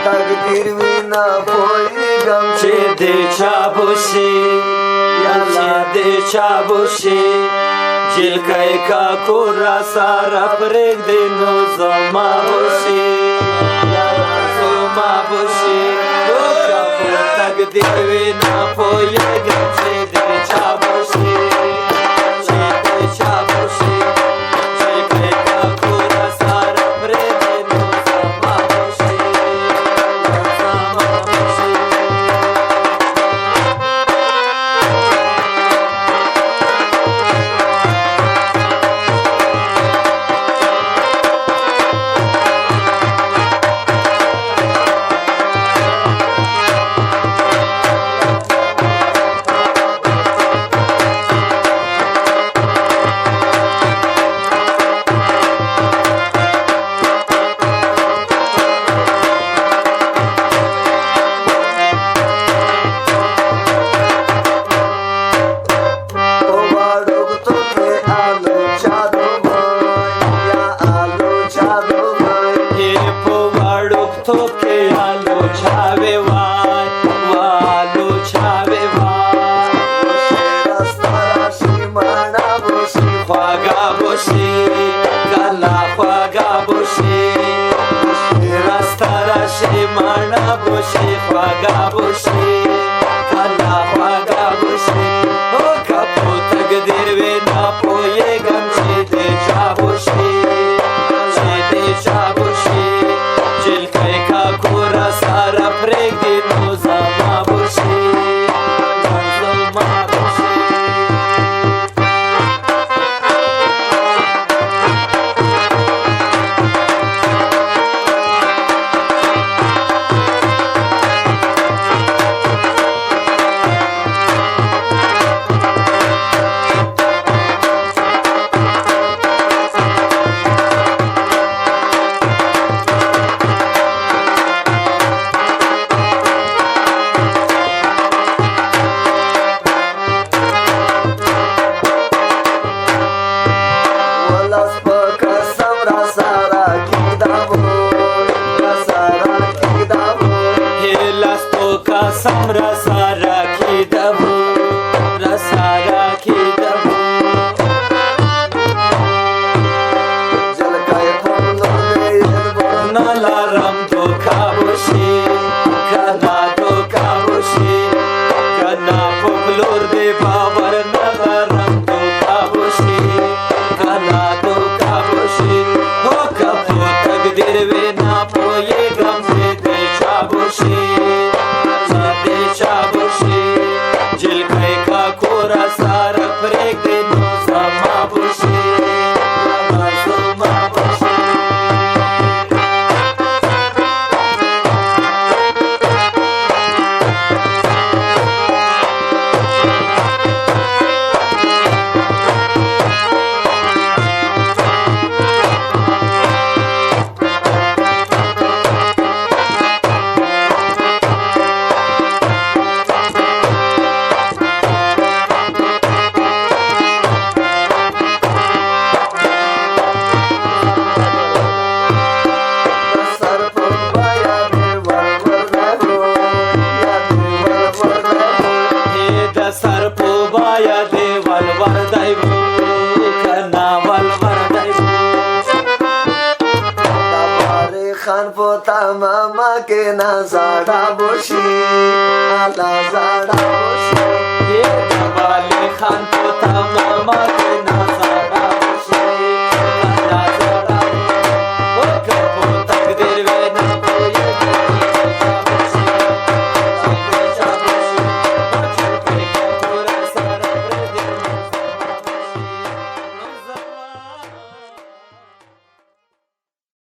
تقدیر وینا پویگم چې د چا بوشي چې د چا بوشي جلکای کا کورا سارا پرېږدې نو زما بوشي زما بوشي تقدیر وینا پویگم چې د چا بوشي چې د چا بوشي جلکای کا کورا سارا پرېږدې نو زما بوشي زما بوشي Mana boshi, khwaga boshi, kala khwaga boshi. O kapo taqdir ve na poyegam che de cha boshi, che de cha boshi. Jilkai ka kora sara pregdi no zama boshi, zama boshi. Samra sara ki dabu, rasara ki dabu. Jalkai phamlo ne yelbo Nala ram do kabushi, kana do kabushi, kana poklor de babar nala ram do kabushi, kana do kabushi. Ho kapo taqdir ve na poyegam che de chabushi. Jilkai ka kora sara pregde no zama bushi, zama bushi. Khan pota mama ke na zada boshi, ala zada boshi. Ye dabale